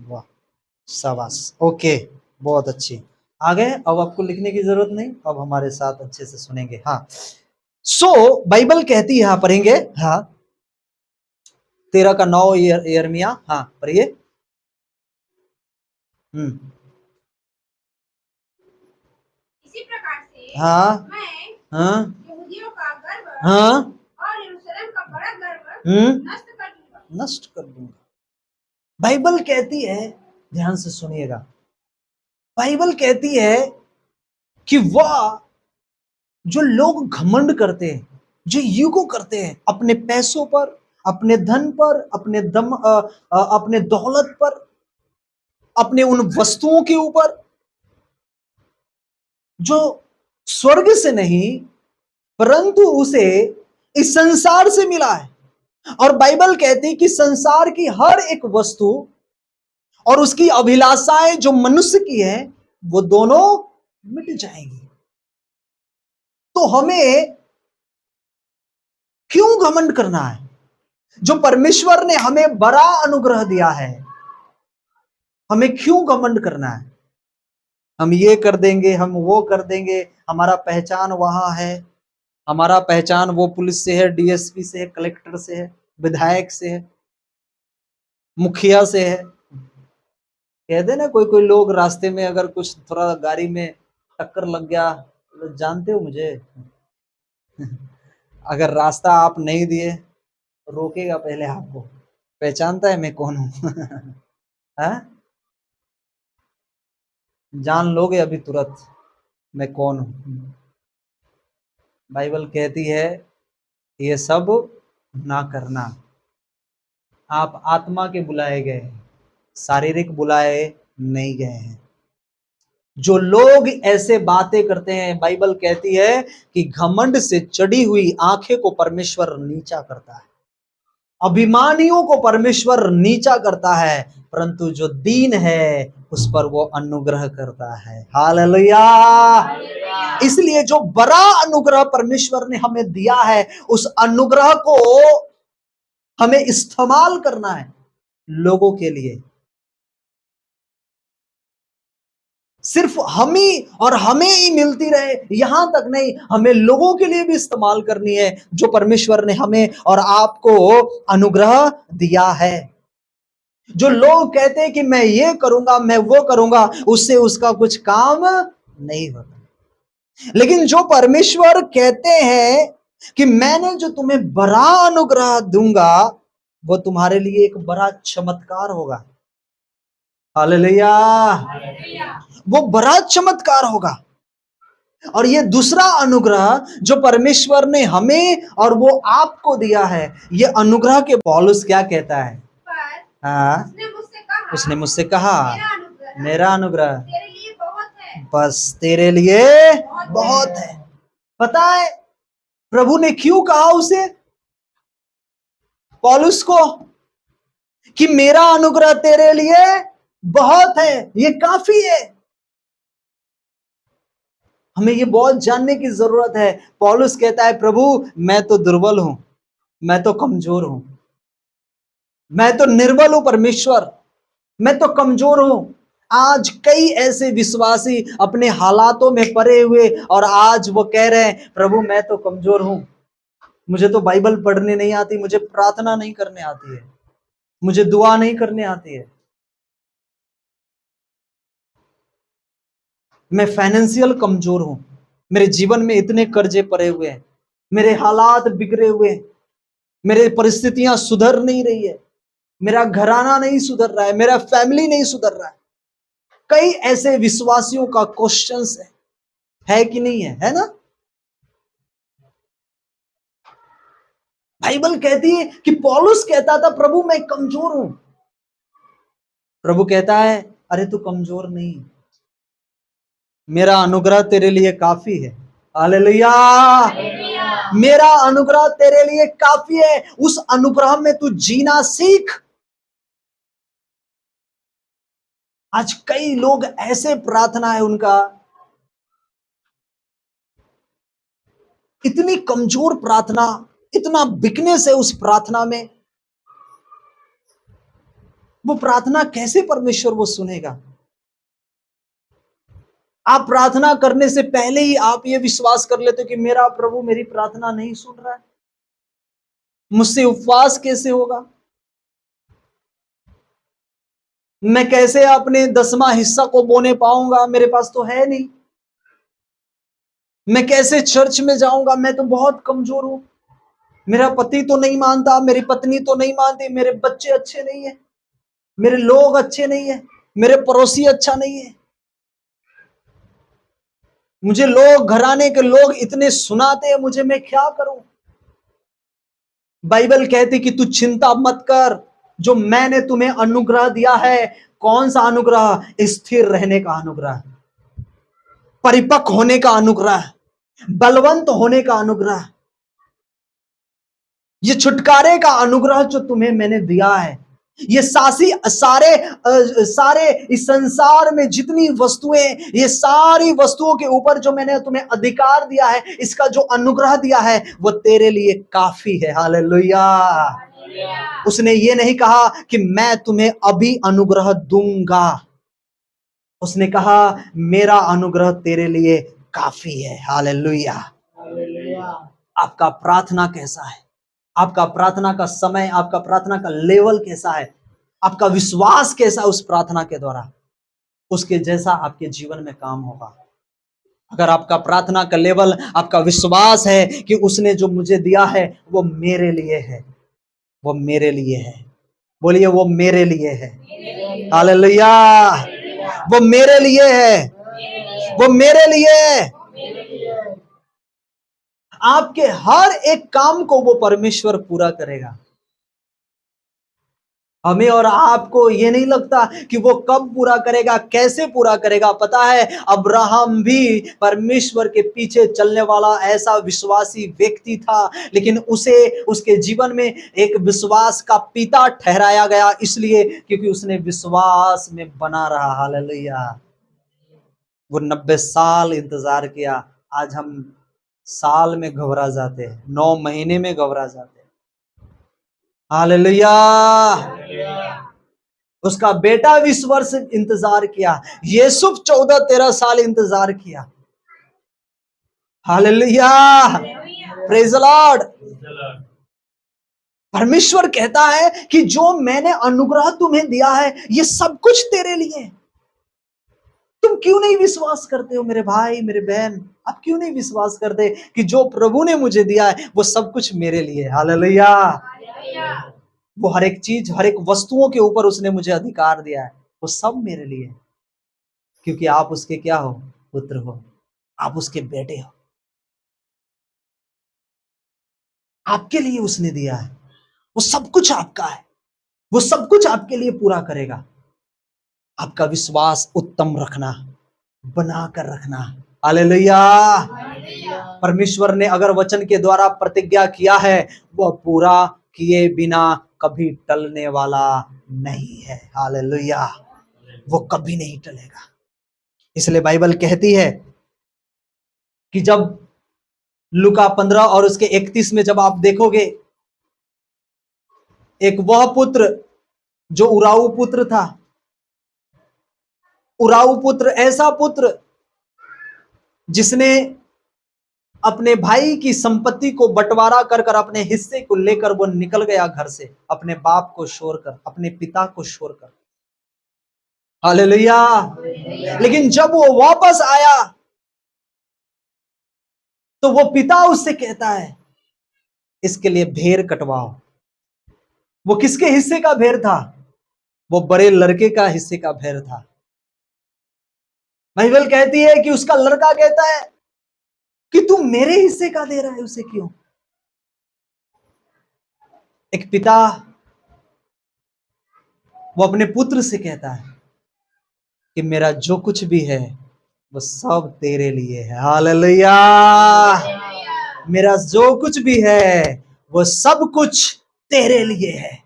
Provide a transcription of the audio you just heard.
वाह, शाबाश, ओके, बहुत अच्छी। आ गए, अब आपको लिखने की जरूरत नहीं, अब हमारे साथ अच्छे से सुनेंगे। हाँ, बाइबल कहती है, हाँ पढ़ेंगे, हाँ 13 का 9 यिर्मयाह, हाँ पढ़िए। हम्म, इसी प्रकार से हाँ मैं हाँ यहूदियों का गर्व हाँ और यरूशलेम का बड़ा गर्व नष्ट कर दूंगा। नष्ट कर दूंगा। बाइबल कहती है, ध्यान से सुनिएगा, बाइबल कहती है कि वह, जो लोग घमंड करते हैं, जो ईगो करते हैं अपने पैसों पर, अपने धन पर, अपने अपने दौलत पर, अपने उन वस्तुओं के ऊपर जो स्वर्ग से नहीं परंतु उसे इस संसार से मिला है। और बाइबल कहती है कि संसार की हर एक वस्तु और उसकी अभिलाषाएं जो मनुष्य की है, वो दोनों मिट जाएंगी। तो हमें क्यों घमंड करना है? जो परमेश्वर ने हमें बड़ा अनुग्रह दिया है, हमें क्यों घमंड करना है? हम ये कर देंगे, हम वो कर देंगे, हमारा पहचान वहां है, हमारा पहचान वो पुलिस से है, डीएसपी से है, कलेक्टर से है, विधायक से है, मुखिया से है। कहते ना, कोई कोई लोग रास्ते में अगर कुछ थोड़ा गाड़ी में टक्कर लग गया, तो जानते हो मुझे, अगर रास्ता आप नहीं दिए, रोकेगा पहले आपको, पहचानता है मैं कौन हूं। हैं? जान लोगे अभी तुरंत मैं कौन हूं। बाइबल कहती है ये सब ना करना। आप आत्मा के बुलाए गए हैं, शारीरिक बुलाए नहीं गए हैं। जो लोग ऐसे बातें करते हैं, बाइबल कहती है कि घमंड से चढ़ी हुई आंखें को परमेश्वर नीचा करता है, अभिमानियों को परमेश्वर नीचा करता है, परंतु जो दीन है उस पर वो अनुग्रह करता है। हालेलुया। इसलिए जो बड़ा अनुग्रह परमेश्वर ने हमें दिया है, उस अनुग्रह को हमें इस्तेमाल करना है लोगों के लिए। सिर्फ हम ही और हमें ही मिलती रहे यहां तक नहीं, हमें लोगों के लिए भी इस्तेमाल करनी है जो परमेश्वर ने हमें और आपको अनुग्रह दिया है। जो लोग कहते हैं कि मैं ये करूंगा, मैं वो करूंगा, उससे उसका कुछ काम नहीं होता। लेकिन जो परमेश्वर कहते हैं कि मैंने जो तुम्हें बड़ा अनुग्रह दूंगा, वो तुम्हारे लिए एक बड़ा चमत्कार होगा। हालेलुया। वो बड़ा चमत्कार होगा। और ये दूसरा अनुग्रह जो परमेश्वर ने हमें और वो आपको दिया है, ये अनुग्रह के पौलुस क्या कहता है? हाँ, उसने मुझसे कहा मेरा अनुग्रह तेरे लिए बहुत है। बस तेरे लिए बहुत है। पता है प्रभु ने क्यों कहा उसे, पौलुस को, कि मेरा अनुग्रह तेरे लिए बहुत है, ये काफी है। हमें ये बहुत जानने की जरूरत है। पौलुस कहता है प्रभु मैं तो दुर्बल हूं, मैं तो कमजोर हूं, मैं तो निर्बल हूं परमेश्वर, मैं तो कमजोर हूं। आज कई ऐसे विश्वासी अपने हालातों में पड़े हुए और आज वो कह रहे हैं प्रभु मैं तो कमजोर हूं, मुझे तो बाइबल पढ़ने नहीं आती, मुझे प्रार्थना नहीं करने आती है, मुझे दुआ नहीं करने आती है, मैं फाइनेंशियल कमजोर हूं, मेरे जीवन में इतने कर्जे पड़े हुए हैं, मेरे हालात बिगड़े हुए हैं, मेरे परिस्थितियां सुधर नहीं रही है, मेरा घराना नहीं सुधर रहा है, मेरा फैमिली नहीं सुधर रहा है। कई ऐसे विश्वासियों का क्वेश्चंस है कि नहीं है ना? बाइबल कहती है कि पौलुस कहता था प्रभु मैं कमजोर हूं, प्रभु कहता है अरे तू कमजोर नहीं, मेरा अनुग्रह तेरे लिए काफी है। हालेलुया। मेरा अनुग्रह तेरे लिए काफी है, उस अनुग्रह में तू जीना सीख। आज कई लोग ऐसे प्रार्थना है उनका, इतनी कमजोर प्रार्थना, इतना वीकनेस है उस प्रार्थना में। वो प्रार्थना कैसे परमेश्वर वो सुनेगा? आप प्रार्थना करने से पहले ही आप ये विश्वास कर लेते हो कि मेरा प्रभु मेरी प्रार्थना नहीं सुन रहा है, मुझसे उपवास कैसे होगा, मैं कैसे अपने 10वां हिस्सा को बोने पाऊंगा, मेरे पास तो है नहीं, मैं कैसे चर्च में जाऊंगा, मैं तो बहुत कमजोर हूं, मेरा पति तो नहीं मानता, मेरी पत्नी तो नहीं मानती, मेरे बच्चे अच्छे नहीं है, मेरे लोग अच्छे नहीं है, मेरे पड़ोसी अच्छा नहीं है, मुझे लोग घराने के लोग इतने सुनाते हैं, मुझे मैं क्या करूं? बाइबल कहती कि तू चिंता मत कर, जो मैंने तुम्हें अनुग्रह दिया है। कौन सा अनुग्रह? स्थिर रहने का अनुग्रह, परिपक्व होने का अनुग्रह, बलवंत होने का अनुग्रह, ये छुटकारे का अनुग्रह जो तुम्हें मैंने दिया है। ये सारे इस संसार में जितनी वस्तुएं, ये सारी वस्तुओं के ऊपर जो मैंने तुम्हें अधिकार दिया है, इसका जो अनुग्रह दिया है वो तेरे लिए काफी है। हालेलुया। उसने ये नहीं कहा कि मैं तुम्हें अभी अनुग्रह दूंगा, उसने कहा मेरा अनुग्रह तेरे लिए काफी है। हालेलुया। आपका प्रार्थना कैसा है? आपका प्रार्थना का समय, आपका प्रार्थना का लेवल कैसा है? आपका विश्वास कैसा है उस प्रार्थना के द्वारा? उसके जैसा आपके जीवन में काम होगा। अगर आपका प्रार्थना का लेवल, आपका विश्वास है कि उसने जो मुझे दिया है वो मेरे लिए है, वो मेरे लिए है, बोलिए वो मेरे लिए है। हालेलुया। वो मेरे लिए है, वो मेरे लिए है। आपके हर एक काम को वो परमेश्वर पूरा करेगा। हमें और आपको ये नहीं लगता कि वो कब पूरा करेगा, कैसे पूरा करेगा। पता है, अब्राहम भी परमेश्वर के पीछे चलने वाला ऐसा विश्वासी व्यक्ति था, लेकिन उसे उसके जीवन में एक विश्वास का पिता ठहराया गया, इसलिए क्योंकि उसने विश्वास में बना रहा। हालेलुया। वो 90 साल इंतजार किया। आज हम साल में घबरा जाते हैं, 9 महीने में घबरा जाते हैं। हालेलुया। उसका बेटा 20 वर्ष इंतजार किया, यूसुफ 14-13 साल इंतजार किया। हालेलुया। Praise the Lord. परमेश्वर कहता है कि जो मैंने अनुग्रह तुम्हें दिया है ये सब कुछ तेरे लिए है। तुम क्यों नहीं विश्वास करते हो मेरे भाई, मेरे बहन? आप क्यों नहीं विश्वास करते कि जो प्रभु ने मुझे दिया है वो सब कुछ मेरे लिए? हालेलुया। वो हर एक चीज, हर एक वस्तुओं के ऊपर उसने मुझे अधिकार दिया है, वो सब मेरे लिए, क्योंकि आप उसके क्या हो? पुत्र हो, आप उसके बेटे हो। आपके लिए उसने दिया है, वो सब कुछ आपका है, वो सब कुछ आपके लिए पूरा करेगा। आपका विश्वास उत्तम रखना, बनाकर रखना। हालेलुया। परमेश्वर ने अगर वचन के द्वारा प्रतिज्ञा किया है, वह पूरा किए बिना कभी टलने वाला नहीं है। हालेलुया। वो कभी नहीं टलेगा। इसलिए बाइबल कहती है कि जब लूका 15 और उसके 31 में जब आप देखोगे, एक वह पुत्र जो उराऊ पुत्र था, उराऊ पुत्र, ऐसा पुत्र जिसने अपने भाई की संपत्ति को बंटवारा कर कर अपने हिस्से को लेकर वो निकल गया घर से, अपने बाप को छोड़कर, अपने पिता को छोड़कर। हालेलुया। लेकिन जब वो वापस आया तो वो पिता उससे कहता है इसके लिए भेड़ कटवाओ। वो किसके हिस्से का भेड़ था? वो बड़े लड़के का हिस्से का भेड़ था। बाइबल कहती है कि उसका लड़का कहता है कि तू मेरे हिस्से का दे रहा है, उसे क्यों? एक पिता वो अपने पुत्र से कहता है कि मेरा जो कुछ भी है वो सब तेरे लिए है। हालेलुया। मेरा जो कुछ भी है वो सब कुछ तेरे लिए है।